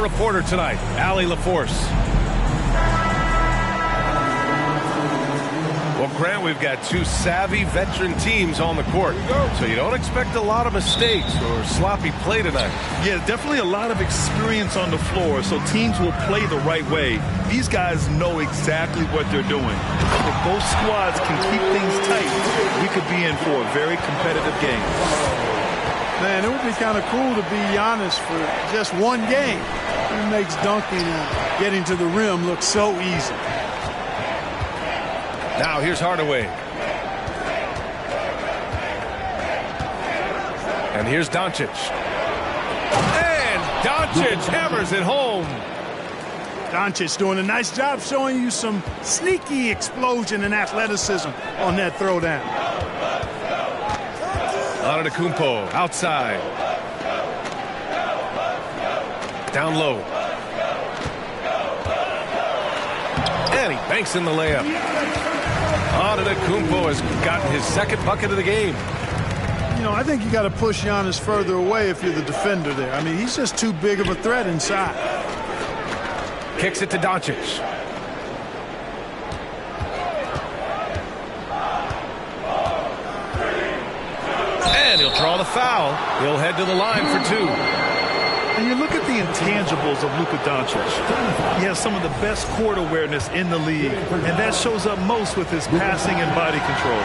Reporter tonight, Allie LaForce. Well, Grant, we've got two savvy veteran teams on the court, so you don't expect a lot of mistakes or sloppy play tonight. Yeah, definitely a lot of experience on the floor, so teams will play the right way. These guys know exactly what they're doing. If both squads can keep things tight, we could be in for a very competitive game. Man, it would be kind of cool to be Giannis for just one game. It makes dunking and getting to the rim look so easy. Now here's Hardaway. And here's Doncic. And Doncic hammers it home. Doncic doing a nice job showing you some sneaky explosion and athleticism on that throwdown. Antetokounmpo outside. Down low. And he banks in the layup. Antetokounmpo has gotten his second bucket of the game. You know, I think you got to push Giannis further away if you're the defender there. I mean, he's just too big of a threat inside. Kicks it to Doncic. And he'll draw the foul. He'll head to the line for two. And you look at the intangibles of Luka Doncic. He has some of the best court awareness in the league, and that shows up most with his passing and body control.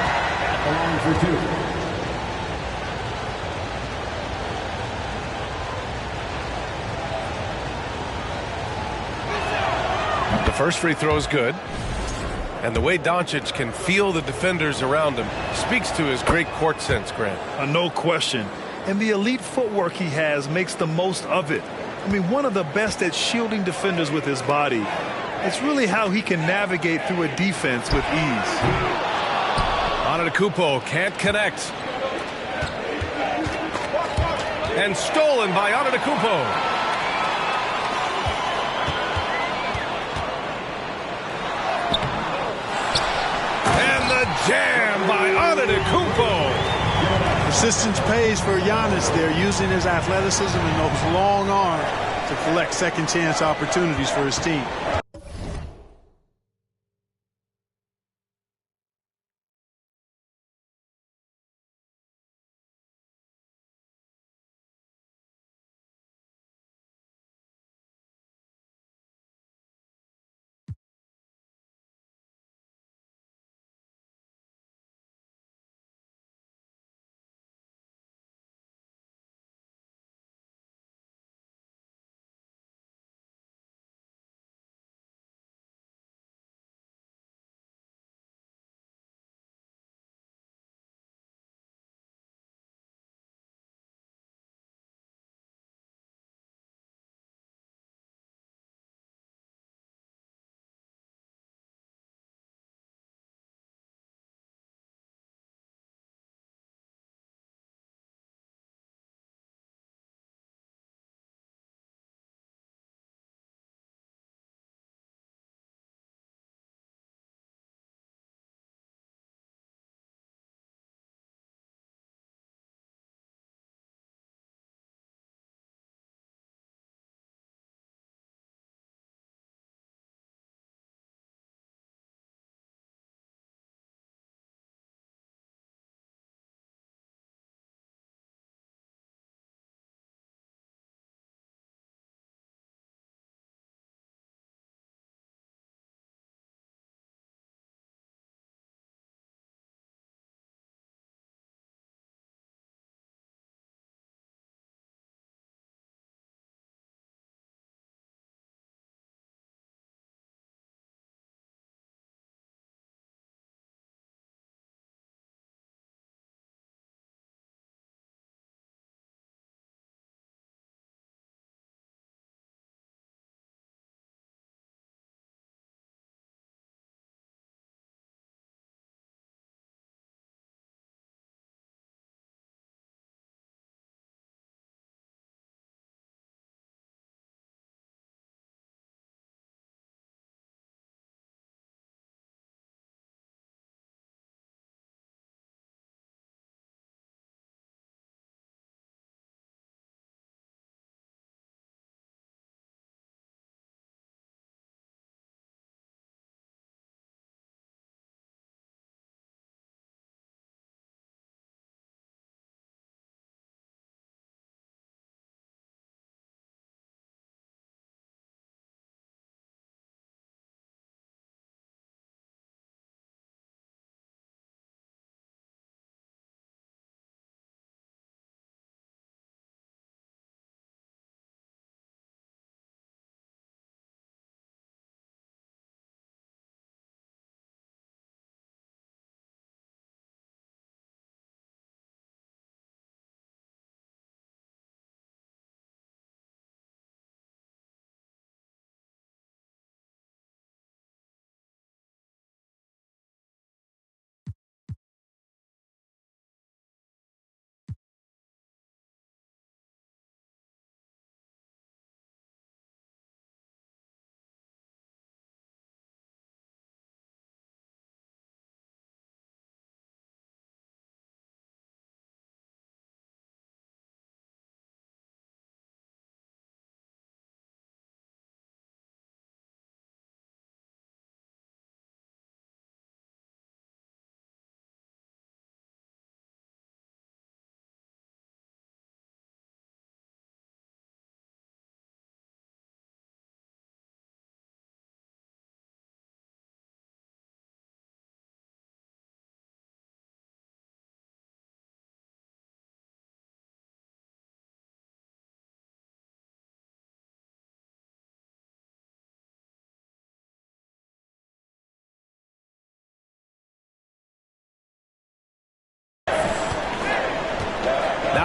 The first free throw is good. And the way Doncic can feel the defenders around him speaks to his great court sense, Grant. No question. And the elite footwork he has makes the most of it. I mean, one of the best at shielding defenders with his body. It's really how he can navigate through a defense with ease. Antetokounmpo can't connect. And stolen by Antetokounmpo. And the jam by Antetokounmpo. Persistence pays for Giannis there, using his athleticism and those long arms to collect second chance opportunities for his team.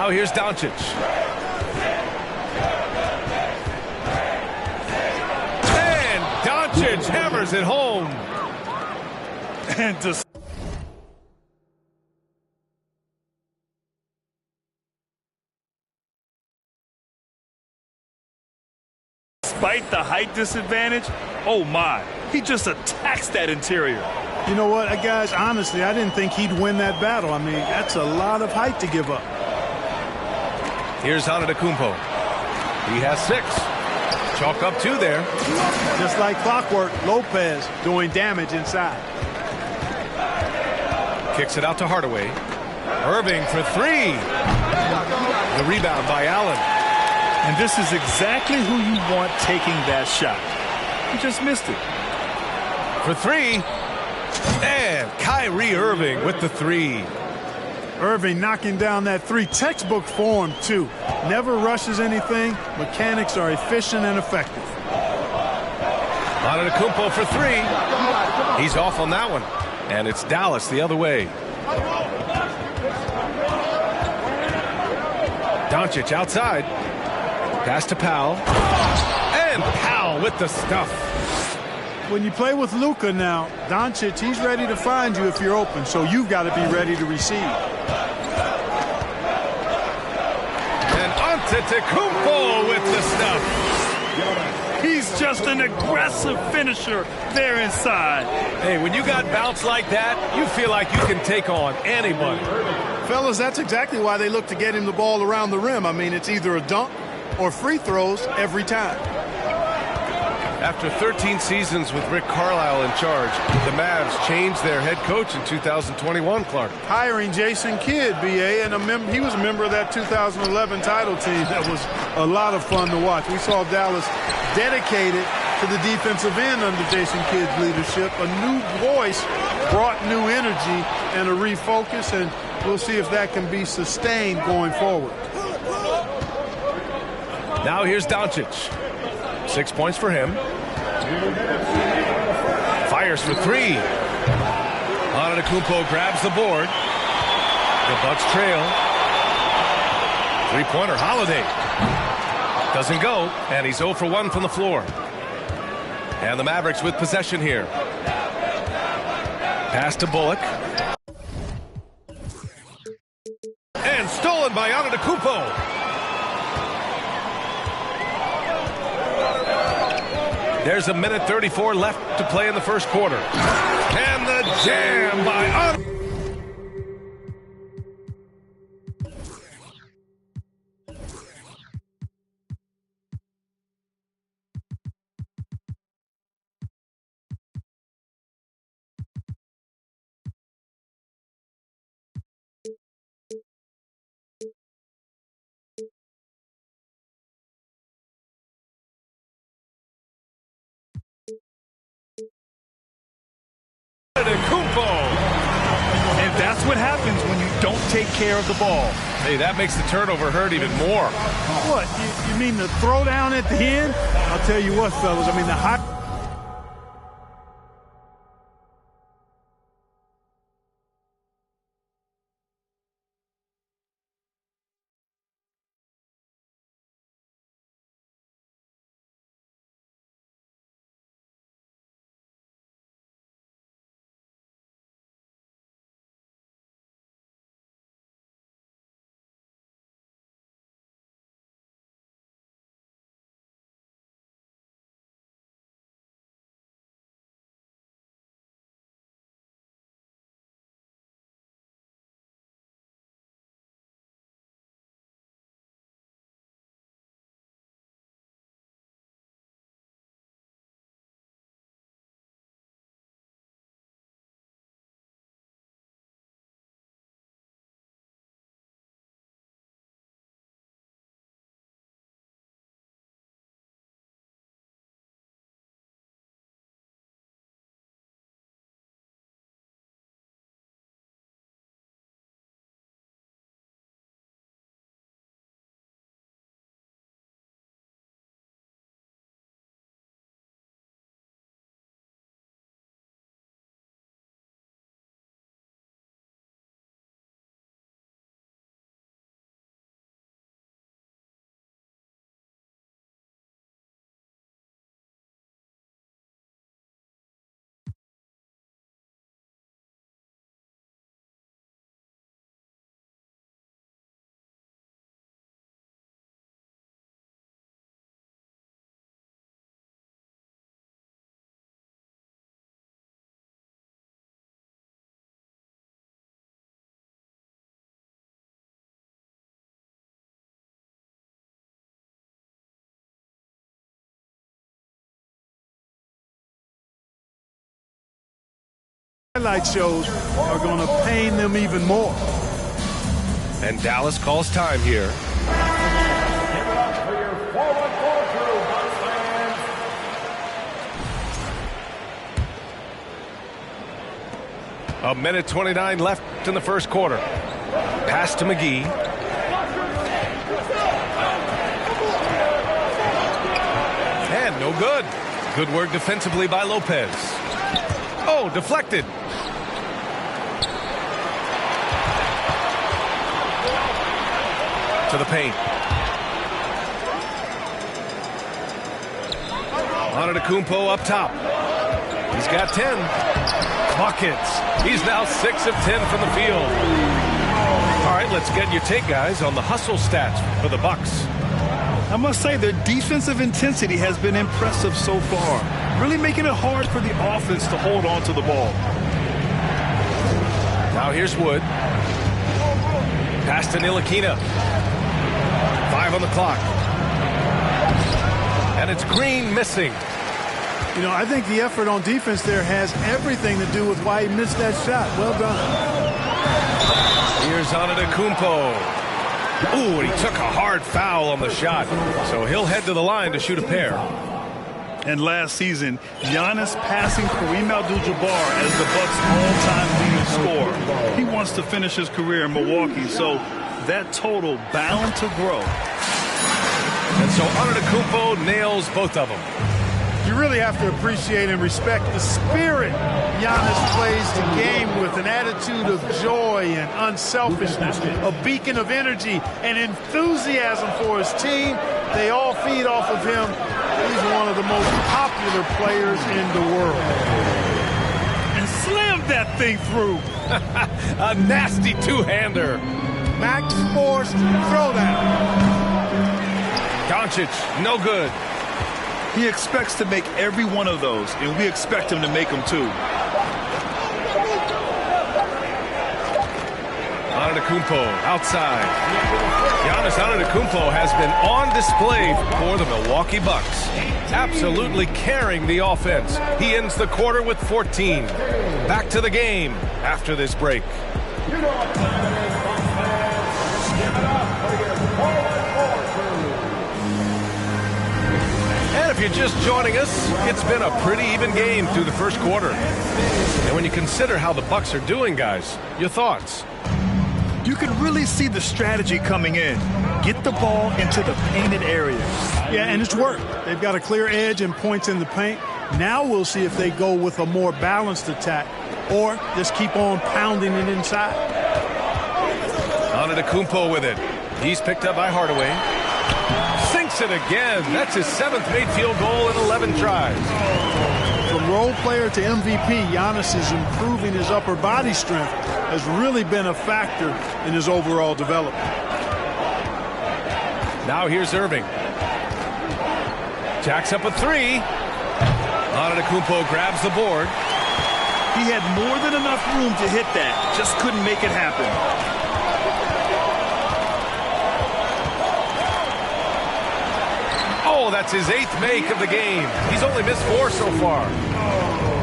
Now here's Doncic. And Doncic hammers it home. And just despite the height disadvantage, oh my, he just attacks that interior. You know what, guys, honestly, I didn't think he'd win that battle. I mean, that's a lot of height to give up. Here's Antetokounmpo. He has 6. Chalk up 2 there. Just like clockwork, Lopez doing damage inside. Kicks it out to Hardaway. Irving for 3. The rebound by Allen. And this is exactly who you want taking that shot. He just missed it. For 3. And Kyrie Irving with the 3. Irving knocking down that 3. Textbook form, too. Never rushes anything. Mechanics are efficient and effective. Antetokounmpo for 3. He's off on that one. And it's Dallas the other way. Doncic outside. Pass to Powell. And Powell with the stuff. When you play with Luka now, Doncic, he's ready to find you if you're open, so you've got to be ready to receive. And Antetokounmpo with the stuff. He's just an aggressive finisher there inside. Hey, when you got bounce like that, you feel like you can take on anybody. Fellas, that's exactly why they look to get him the ball around the rim. I mean, it's either a dunk or free throws every time. After 13 seasons with Rick Carlisle in charge, the Mavs changed their head coach in 2021, Clark. Hiring Jason Kidd, BA, and he was a member of that 2011 title team. That was a lot of fun to watch. We saw Dallas dedicated to the defensive end under Jason Kidd's leadership. A new voice brought new energy and a refocus, and we'll see if that can be sustained going forward. Now here's Doncic. 6 points for him. Fires for 3. Antetokounmpo grabs the board. The Bucks trail. 3-pointer Holiday. Doesn't go, and he's 0 for 1 from the floor. And the Mavericks with possession here. Pass to Bullock. And stolen by Antetokounmpo. There's 1:34 left to play in the first quarter. And the jam by Antetokounmpo. And that's what happens when you don't take care of the ball. Hey, that makes the turnover hurt even more. What, you mean the throwdown at the end? I'll tell you what, fellas, I mean the high highlight shows are going to pain them even more. And Dallas calls time here. A minute 29 left in the first quarter. Pass to McGee. And no good. Good work defensively by Lopez. Oh, deflected. To the paint. Antetokounmpo up top. He's got 10 buckets. He's now 6 of 10 from the field. All right, let's get your take, guys, on the hustle stats for the Bucks. I must say their defensive intensity has been impressive so far, really making it hard for the offense to hold on to the ball. Now here's Wood. Pass to Ntilikina. 5 on the clock. And it's Green missing. You know, I think the effort on defense there has everything to do with why he missed that shot. Well done. Here's Antetokounmpo. Ooh, and he took a hard foul on the shot. So he'll head to the line to shoot a pair. And last season, Giannis passing Kareem Abdul-Jabbar as the Bucks' all-time leading scorer. He wants to finish his career in Milwaukee, so that total bound to grow. And so Antetokounmpo nails both of them. You really have to appreciate and respect the spirit Giannis plays the game with, an attitude of joy and unselfishness, a beacon of energy and enthusiasm for his team. They all feed off of him. He's one of the most popular players in the world. And slammed that thing through. A nasty two-hander. Max forced throwdown. Doncic, no good. He expects to make every one of those, and we expect him to make them too. Antetokounmpo outside. Giannis Antetokounmpo has been on display for the Milwaukee Bucks, absolutely carrying the offense. He ends the quarter with 14. Back to the game after this break. And if you're just joining us, it's been a pretty even game through the first quarter. And when you consider how the Bucks are doing, guys, your thoughts? You can really see the strategy coming in. Get the ball into the painted areas. Yeah, and it's worked. They've got a clear edge and points in the paint. Now we'll see if they go with a more balanced attack or just keep on pounding it inside. Antetokounmpo with it. He's picked up by Hardaway. Sinks it again. That's his 7th made field goal in 11 tries. From role player to MVP, Giannis is improving his upper body strength. Has really been a factor in his overall development. Now here's Irving. Jacks up a 3. Antetokounmpo grabs the board. He had more than enough room to hit that. Just couldn't make it happen. Oh, that's his 8th make of the game. He's only missed 4 so far.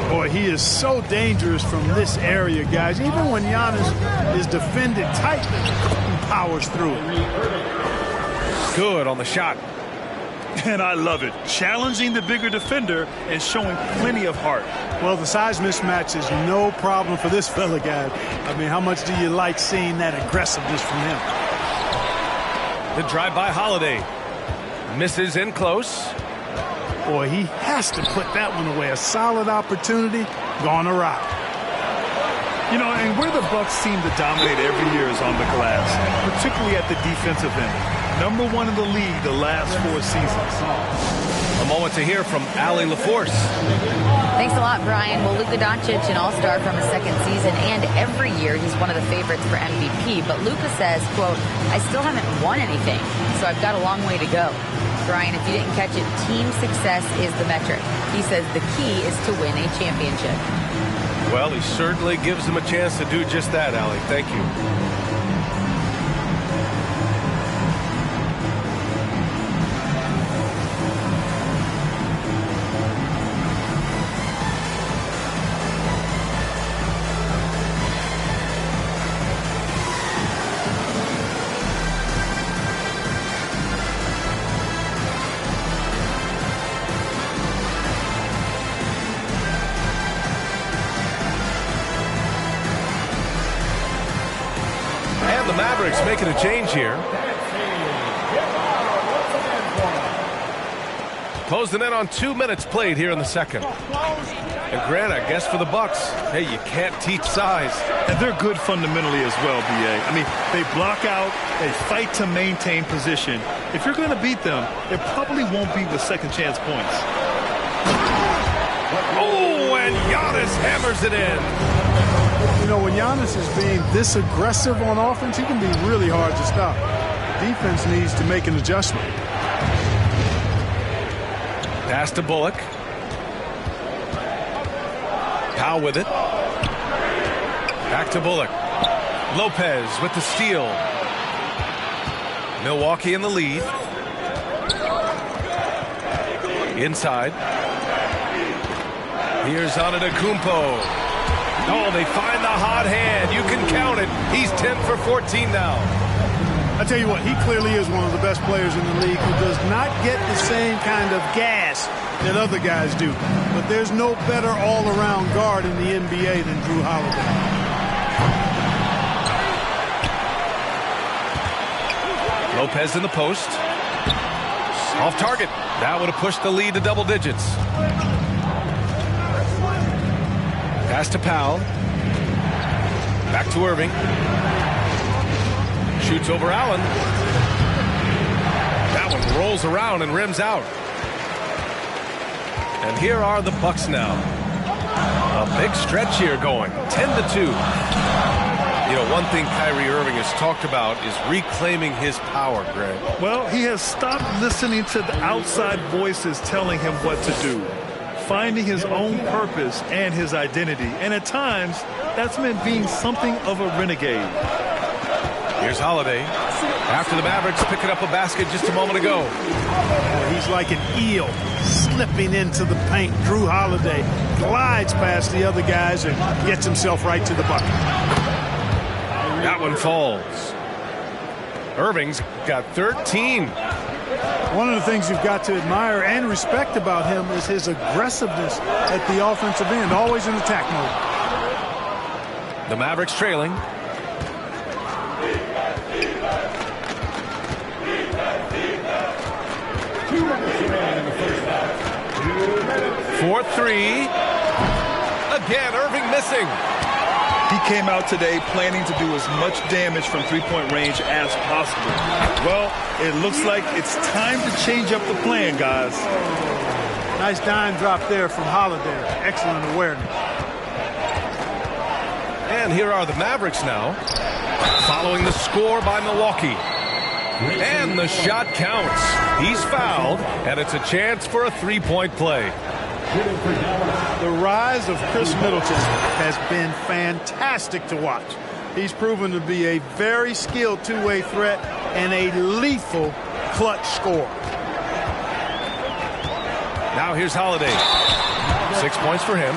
Boy, he is so dangerous from this area, guys. Even when Giannis is defended tightly, he powers through it. Good on the shot. And I love it. Challenging the bigger defender and showing plenty of heart. Well, the size mismatch is no problem for this fella, guys. I mean, how much do you like seeing that aggressiveness from him? The drive by Holiday. Misses in close. Boy, he has to put that one away. A solid opportunity gone awry. You know, and where the Bucks seem to dominate every year is on the glass, particularly at the defensive end. #1 in the league the last 4 seasons. A moment to hear from Allie LaForce. Thanks a lot, Brian. Well, Luka Doncic, an all-star from his 2nd season, and every year he's one of the favorites for MVP. But Luka says, quote, I still haven't won anything, so I've got a long way to go. Brian, if you didn't catch it, team success is the metric. He says the key is to win a championship. Well, he certainly gives them a chance to do just that, Allie. Thank you. the Mavericks making a change here. Closing in on 2 minutes played here in the second. And Grant, I guess for the Bucks, hey, you can't teach size. And they're good fundamentally as well, B.A. I mean, they block out, they fight to maintain position. If you're going to beat them, it probably won't be with second chance points. Oh, and Giannis hammers it in. You know, when Giannis is being this aggressive on offense, he can be really hard to stop. Defense needs to make an adjustment. Pass to Bullock. Powell with it. Back to Bullock. Lopez with the steal. Milwaukee in the lead. Inside. Here's Antetokounmpo. Oh, they find the hot hand. You can count it. He's 10 for 14 now. I tell you what, he clearly is one of the best players in the league who does not get the same kind of gas that other guys do. But there's no better all-around guard in the NBA than Jrue Holiday. Lopez in the post. Off target. That would have pushed the lead to double digits. Pass to Powell. Back to Irving. Shoots over Allen. That one rolls around and rims out. And here are the Bucks now. A big stretch here going. 10-2. You know, one thing Kyrie Irving has talked about is reclaiming his power, Greg. Well, he has stopped listening to the outside voices telling him what to do. Finding his own purpose and his identity. And at times, that's meant being something of a renegade. Here's Holiday. After the Mavericks picking up a basket just a moment ago. He's like an eel slipping into the paint. Jrue Holiday glides past the other guys and gets himself right to the bucket. That one falls. Irving's got 13. One of the things you've got to admire and respect about him is his aggressiveness at the offensive end, always in attack mode. The Mavericks trailing. 4-3. Again, Irving missing. He came out today planning to do as much damage from three-point range as possible. Well, it looks like it's time to change up the plan, guys. Nice dime drop there from Holiday. Excellent awareness. And here are the Mavericks now, following the score by Milwaukee. And the shot counts. He's fouled, and it's a chance for a three-point play. The rise of Chris Middleton has been fantastic to watch. He's proven to be a very skilled two-way threat and a lethal clutch scorer. Now here's Holiday. 6 points for him.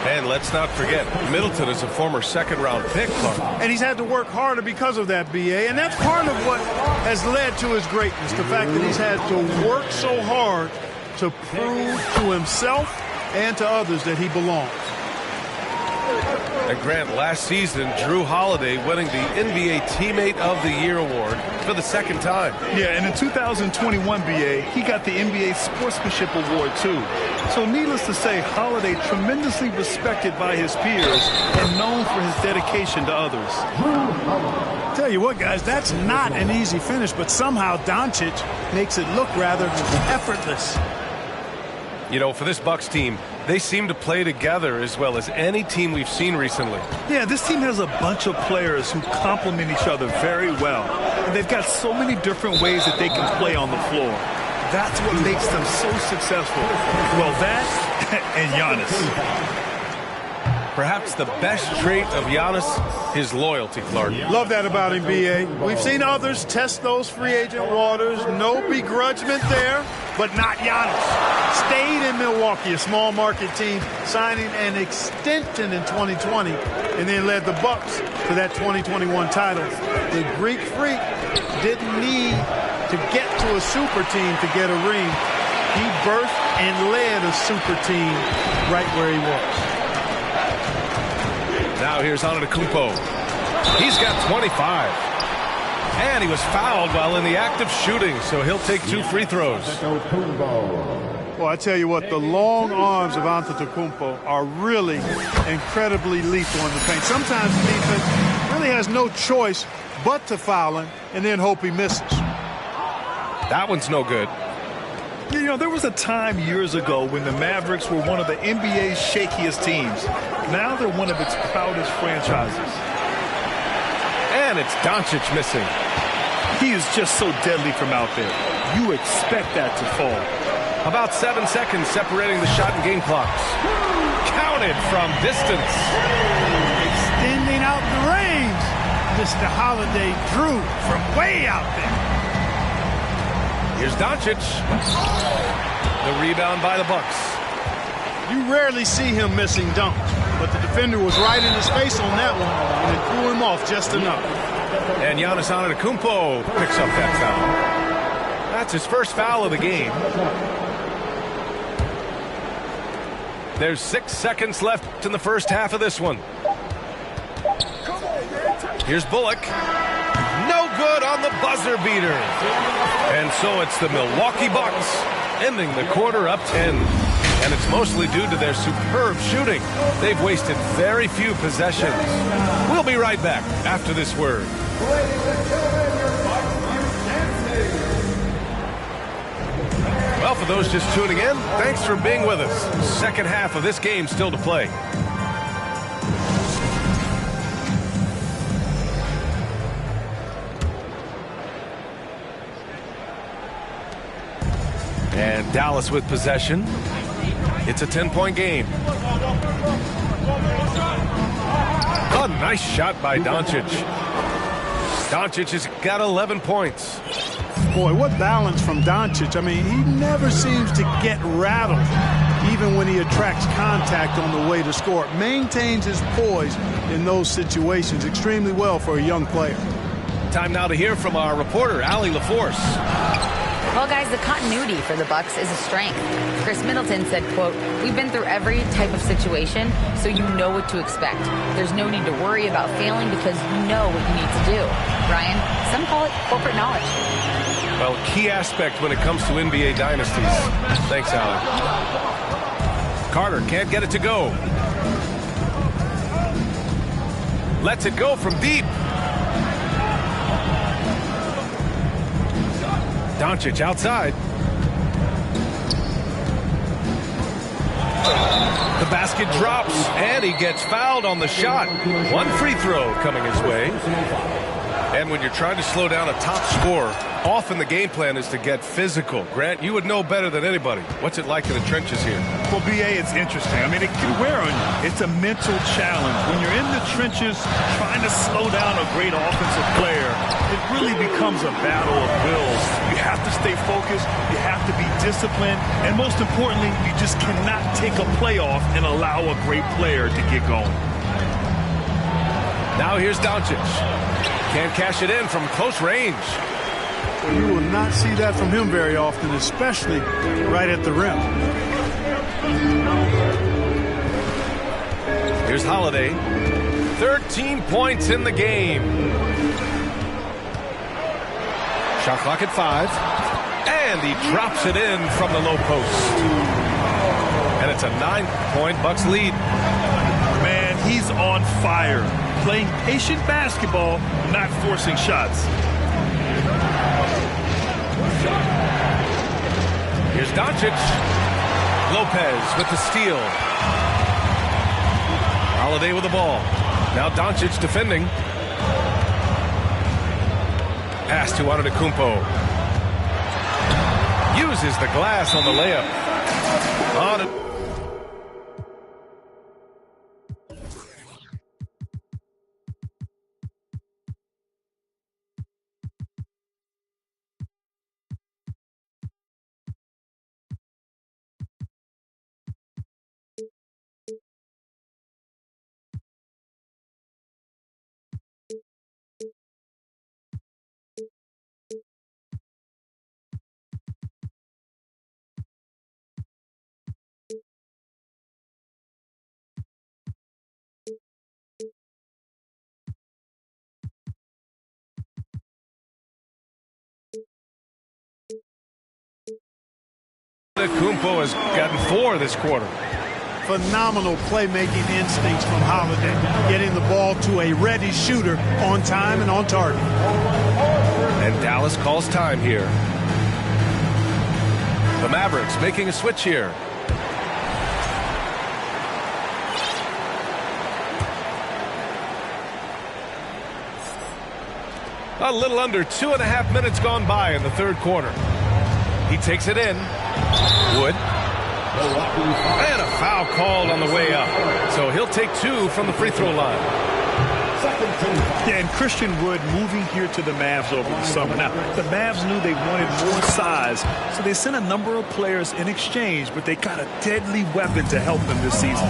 And let's not forget, Middleton is a former second-round pick, Clark. And he's had to work harder because of that, B.A. And that's part of what has led to his greatness, the fact that he's had to work so hard to prove to himself and to others that he belongs. And Grant, last season, Jrue Holiday winning the NBA Teammate of the Year award for the second time. Yeah, and in 2021, B.A., he got the NBA Sportsmanship Award, too. So needless to say, Holiday tremendously respected by his peers and known for his dedication to others. Tell you what, guys, that's not an easy finish, but somehow Doncic makes it look rather effortless. You know, for this Bucks team, they seem to play together as well as any team we've seen recently. Yeah, this team has a bunch of players who complement each other very well. And they've got so many different ways that they can play on the floor. That's what makes them so successful. Well, that and Giannis. Perhaps the best trait of Giannis, his loyalty, Clark. Love that about him, B.A. We've seen others test those free agent waters. No begrudgment there, but not Giannis. Stayed in Milwaukee, a small market team, signing an extension in 2020, and then led the Bucks to that 2021 title. The Greek Freak didn't need to get to a super team to get a ring. He birthed and led a super team right where he was. Now here's Antetokounmpo. He's got 25. And he was fouled while in the act of shooting, so he'll take 2 free throws. Well, I tell you what, the long arms of Antetokounmpo are really incredibly lethal in the paint. Sometimes the defense really has no choice but to foul him and then hope he misses. That one's no good. You know, there was a time years ago when the Mavericks were one of the NBA's shakiest teams. Now they're one of its proudest franchises. And it's Doncic missing. He is just so deadly from out there. You expect that to fall. About 7 seconds separating the shot and game clocks. Counted from distance. Extending out the range. Mr. Holiday drew from way out there. Here's Doncic. The rebound by the Bucks. You rarely see him missing dunks, but the defender was right in his face on that one, and it threw him off just enough. And Giannis Antetokounmpo picks up that foul. That's his first foul of the game. There's 6 seconds left in the first half of this one. Here's Bullock. No good on the buzzer beater. And so it's the Milwaukee Bucks ending the quarter up 10. And it's mostly due to their superb shooting. They've wasted very few possessions. We'll be right back after this word. Well, for those just tuning in, thanks for being with us. Second half of this game still to play. And Dallas with possession. It's a 10-point game. A nice shot by Doncic. Doncic has got 11 points. Boy, what balance from Doncic. I mean, he never seems to get rattled, even when he attracts contact on the way to score. Maintains his poise in those situations extremely well for a young player. Time now to hear from our reporter, Allie LaForce. Well, guys, the continuity for the Bucks is a strength. Chris Middleton said, quote, "We've been through every type of situation, so you know what to expect. There's no need to worry about failing because you know what you need to do." Ryan, some call it corporate knowledge. Well, key aspect when it comes to NBA dynasties. Thanks, Allie. Carter can't get it to go. Lets it go from deep. Doncic outside. The basket drops, and he gets fouled on the shot. One free throw coming his way. And when you're trying to slow down a top scorer, often the game plan is to get physical. Grant, you would know better than anybody. What's it like in the trenches here? Well, B.A., it's interesting. I mean, it can wear on you. It's a mental challenge. When you're in the trenches trying to slow down a great offensive player, it really becomes a battle of wills. You have to stay focused. You have to be disciplined. And most importantly, you just cannot take a play off and allow a great player to get going. Now here's Doncic. Can't cash it in from close range. Well, you will not see that from him very often, especially right at the rim. Here's Holiday. 13 points in the game. Shot clock at 5. And he drops it in from the low post. And it's a 9-point Bucks lead. Man, he's on fire. Playing patient basketball, not forcing shots. Here's Doncic. Lopez with the steal. Holiday with the ball. Now Doncic defending. Pass to Antetokounmpo. Uses the glass on the layup. On it. Antetokounmpo has gotten 4 this quarter. Phenomenal playmaking instincts from Holiday, getting the ball to a ready shooter on time and on target. And Dallas calls time here. The Mavericks making a switch here. A little under 2.5 minutes gone by in the third quarter. He takes it in. Wood. And a foul called on the way up. So he'll take 2 from the free throw line. Yeah, and Christian Wood moving here to the Mavs over the summer. Now, the Mavs knew they wanted more size, so they sent a number of players in exchange, but they got a deadly weapon to help them this season.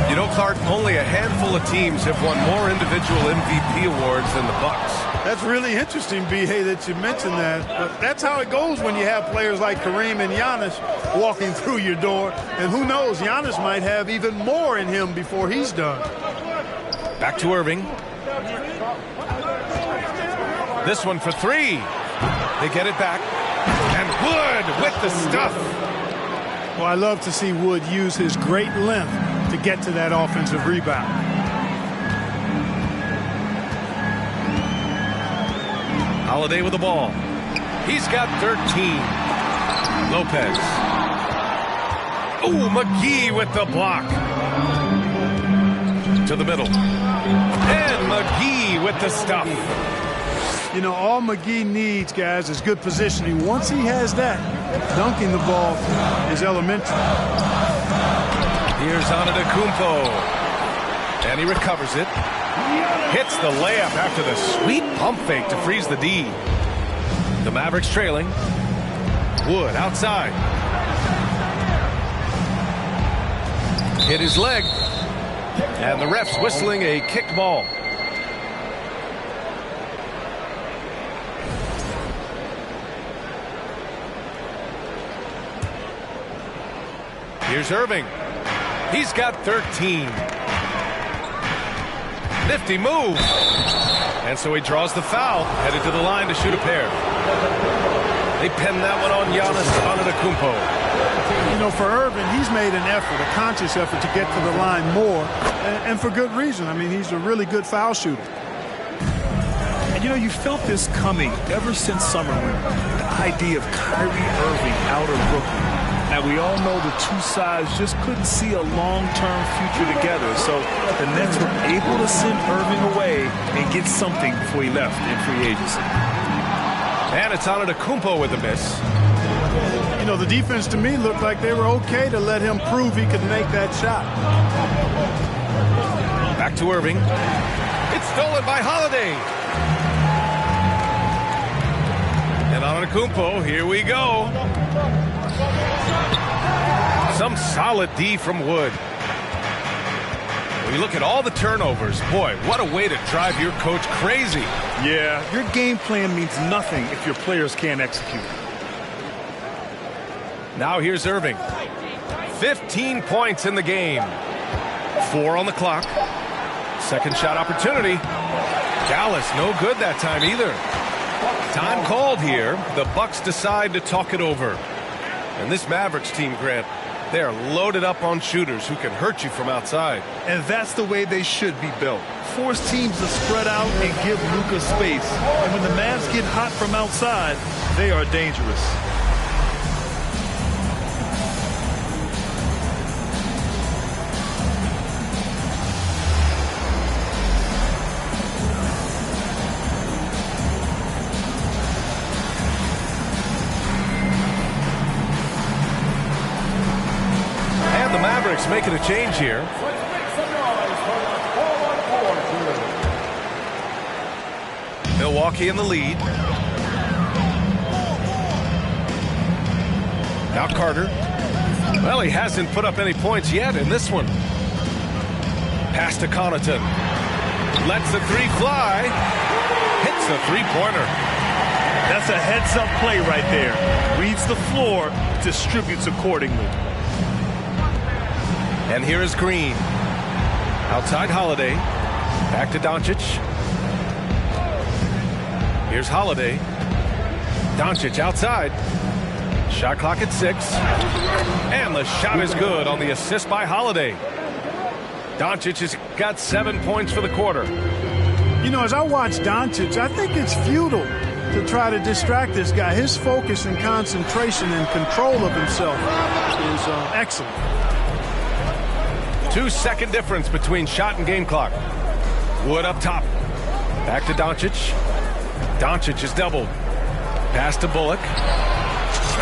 You know, Clark, only a handful of teams have won more individual MVP awards than the Bucks. That's really interesting, B.A., that you mentioned that. But that's how it goes when you have players like Kareem and Giannis walking through your door. And who knows, Giannis might have even more in him before he's done. Back to Irving. This one for 3. They get it back. And Wood with the stuff. Well, I love to see Wood use his great length to get to that offensive rebound. Holiday with the ball. He's got 13. Lopez. Oh, McGee with the block. To the middle. And McGee with the stuff. You know, all McGee needs, guys, is good positioning. Once he has that, dunking the ball is elementary. Here's Antetokounmpo. And he recovers it. Hits the layup after the sweet pump fake to freeze the D. The Mavericks trailing. Wood outside. Hit his leg. And the ref's whistling a kicked ball. Here's Irving. He's got 13. Nifty move. And so he draws the foul, headed to the line to shoot a pair. They pin that one on Giannis Antetokounmpo. You know, for Irving, he's made an effort, a conscious effort to get to the line more, and for good reason. I mean, he's a really good foul shooter. And, you know, you felt this coming ever since summer when the idea of Kyrie Irving out of Brooklyn. Now, we all know the two sides just couldn't see a long-term future together. So the Nets were able to send Irving away and get something before he left in free agency. And it's Antetokounmpo with a miss. You know, the defense to me looked like they were okay to let him prove he could make that shot. Back to Irving. It's stolen by Holiday. And Antetokounmpo, here we go. Some solid D from Wood. When you look at all the turnovers, boy, what a way to drive your coach crazy. Yeah, your game plan means nothing if your players can't execute. Now here's Irving. 15 points in the game. 4 on the clock. Second shot opportunity. Dallas no good that time either. Time called here. The Bucks decide to talk it over. And this Mavericks team, Grant, they are loaded up on shooters who can hurt you from outside. And that's the way they should be built. Force teams to spread out and give Luka space. And when the Mavs get hot from outside, they are dangerous. Making a change here. Milwaukee in the lead. Now Carter. Well, he hasn't put up any points yet in this one. Pass to Connaughton. Lets the 3 fly. Hits the 3-pointer. That's a heads-up play right there. Reads the floor, distributes accordingly. And here is Green. Outside Holiday. Back to Doncic. Here's Holiday. Doncic outside. Shot clock at 6. And the shot is good on the assist by Holiday. Doncic has got 7 points for the quarter. You know, as I watch Doncic, I think it's futile to try to distract this guy. His focus and concentration and control of himself is excellent. 2-second difference between shot and game clock. Wood up top. Back to Doncic. Doncic is doubled. Pass to Bullock.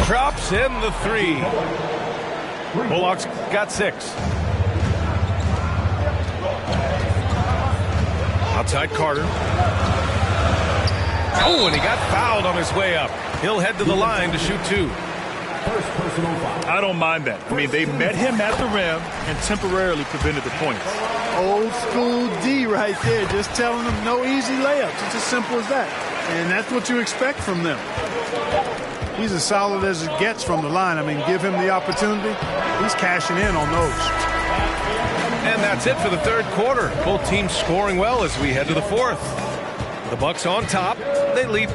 Drops in the 3. Bullock's got 6. Outside Carter. Oh, and he got fouled on his way up. He'll head to the line to shoot 2. I don't mind that. I mean, they met him at the rim and temporarily prevented the points. Old school D right there, just telling them no easy layups. It's as simple as that. And that's what you expect from them. He's as solid as it gets from the line. I mean, give him the opportunity. He's cashing in on those. And that's it for the third quarter. Both teams scoring well as we head to the fourth. The Bucks on top. They lead.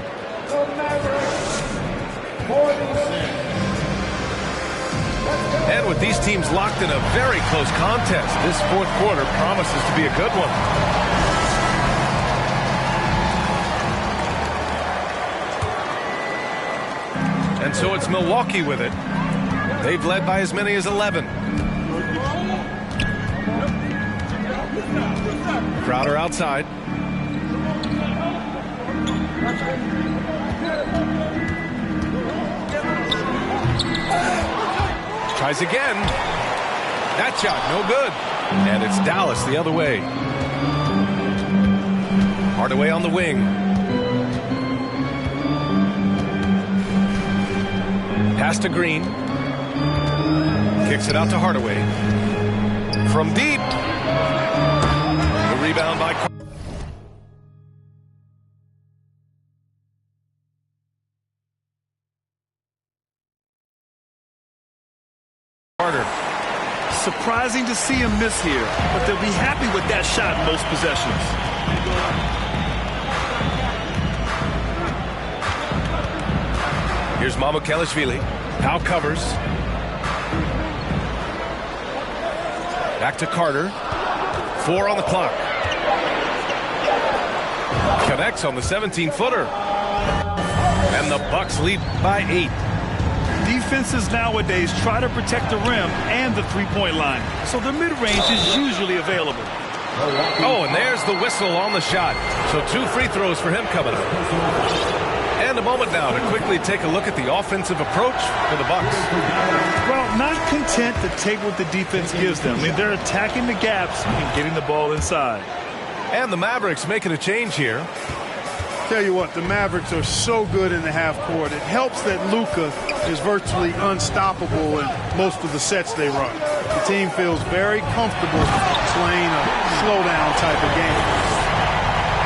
And with these teams locked in a very close contest, this fourth quarter promises to be a good one. And so it's Milwaukee with it. They've led by as many as 11. Crowder outside. Tries again. That shot, no good. And it's Dallas the other way. Hardaway on the wing. Pass to Green. Kicks it out to Hardaway. From deep. The rebound by Carter. Surprising to see him miss here, but they'll be happy with that shot in most possessions. Here's Mamukelashvili. Now covers. Back to Carter. 4 on the clock. Connects on the 17-footer. And the Bucks lead by 8. Defenses nowadays try to protect the rim and the three-point line, so the mid-range is usually available. Oh, and there's the whistle on the shot. So 2 free throws for him coming up. And a moment now to quickly take a look at the offensive approach for the Bucks. Well, not content to take what the defense gives them. I mean, they're attacking the gaps and getting the ball inside. And the Mavericks making a change here. Tell you what, the Mavericks are so good in the half court. It helps that Luka is virtually unstoppable in most of the sets they run. The team feels very comfortable playing a slowdown type of game.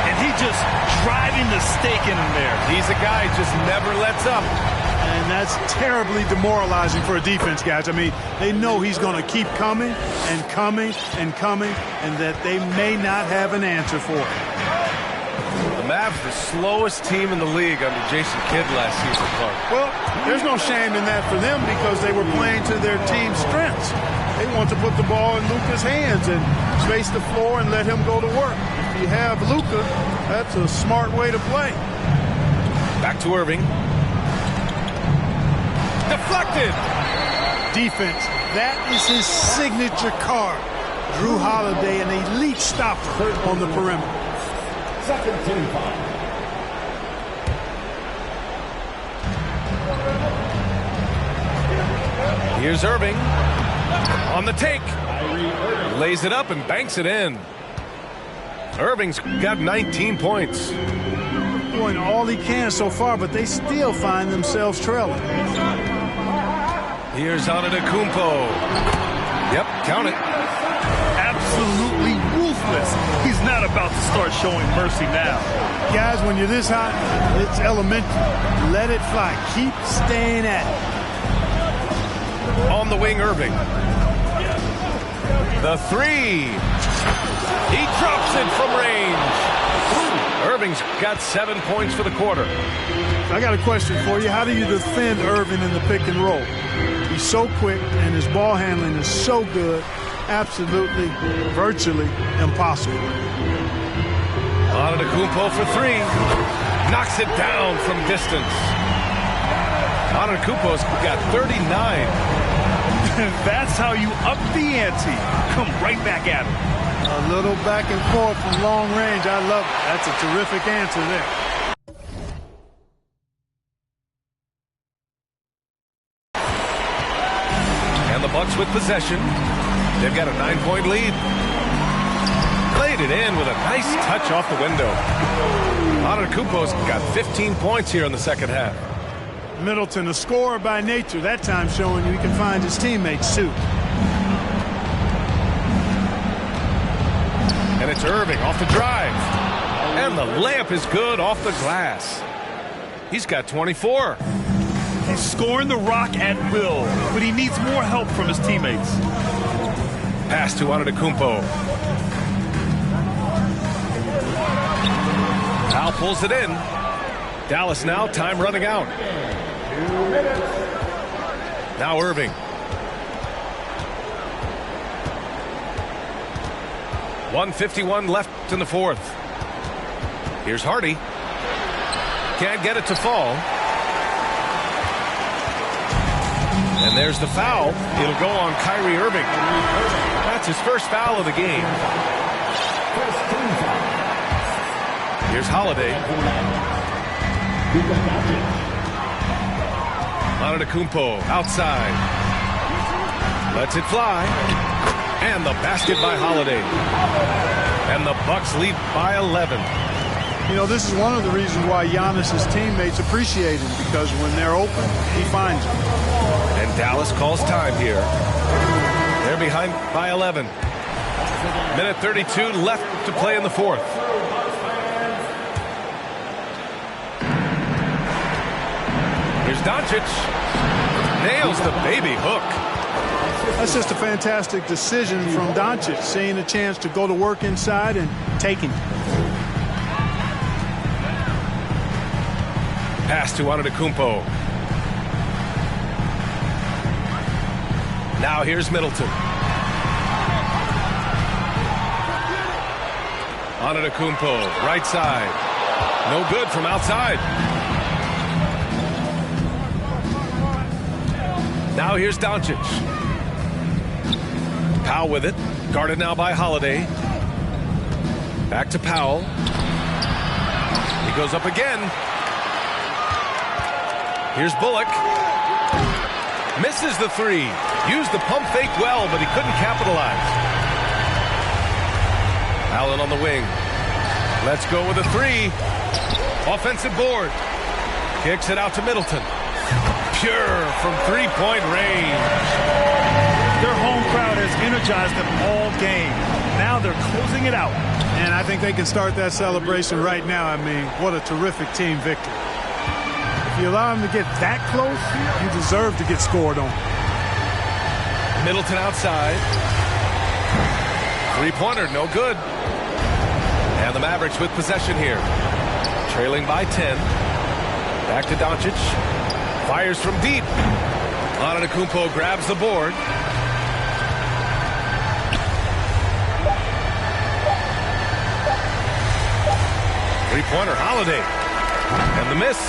And he just driving the stake in him there. He's a guy who just never lets up. And that's terribly demoralizing for a defense, guys. I mean, they know he's going to keep coming and coming and coming, and that they may not have an answer for it. The Mavs, the slowest team in the league under Jason Kidd last season, Clark. Well, there's no shame in that for them because they were playing to their team's strengths. They want to put the ball in Luka's hands and space the floor and let him go to work. If you have Luka, that's a smart way to play. Back to Irving. Deflected. Defense. That is his signature card. Drew Holiday, an elite stopper on the perimeter. Second team foul. Here's Irving on the take. Lays it up and banks it in. Irving's got 19 points. Doing all he can so far, but they still find themselves trailing. Here's Antetokounmpo. Yep, count it. Absolutely ruthless. He's not about to start showing mercy now. Guys, when you're this hot, it's elementary. Let it fly. Keep staying at it. On the wing, Irving. The 3. He drops it from range. Irving's got 7 points for the quarter. I got a question for you. How do you defend Irving in the pick and roll? He's so quick and his ball handling is so good. Absolutely, virtually impossible. Antetokounmpo for three. Knocks it down from distance. Antetokounmpo's got 39. That's how you up the ante. Come right back at him. A little back and forth from long range. I love it. That's a terrific answer there. And the Bucks with possession. They've got a 9-point lead. Played it in with a nice touch off the window. Antetokounmpo's got 15 points here in the second half. Middleton, a scorer by nature, that time showing you he can find his teammates too. And it's Irving off the drive. And the layup is good off the glass. He's got 24. He's scoring the rock at will, but he needs more help from his teammates. Pass to Antetokounmpo. Powell pulls it in. Dallas now, time running out. Now Irving. .151 left in the fourth. Here's Hardy. Can't get it to fall. And there's the foul. It'll go on Kyrie Irving. That's his first foul of the game. Here's Holiday. Antetokounmpo outside. Lets it fly. And the basket by Holiday. And the Bucks lead by 11. You know, this is one of the reasons why Giannis's teammates appreciate him, because when they're open, he finds them. And Dallas calls time here. They're behind by 11. Minute 32 left to play in the fourth. Here's Doncic. Nails the baby hook. That's just a fantastic decision from Doncic, seeing a chance to go to work inside and taking it. Pass to Antetokounmpo. Now here's Middleton. Antetokounmpo, right side. No good from outside. Now here's Doncic. Powell with it. Guarded now by Holiday. Back to Powell. He goes up again. Here's Bullock. Misses the three. Used the pump fake well, but he couldn't capitalize. Allen on the wing. Let's go with a three. Offensive board. Kicks it out to Middleton. Pure from three-point range. Their home crowd has energized them all game. Now they're closing it out. And I think they can start that celebration right now. I mean, what a terrific team victory. If you allow them to get that close, you deserve to get scored on. Middleton outside. Three-pointer, no good. And the Mavericks with possession here. Trailing by 10. Back to Doncic. Fires from deep. Antetokounmpo grabs the board. Three-pointer, Holiday. And the miss.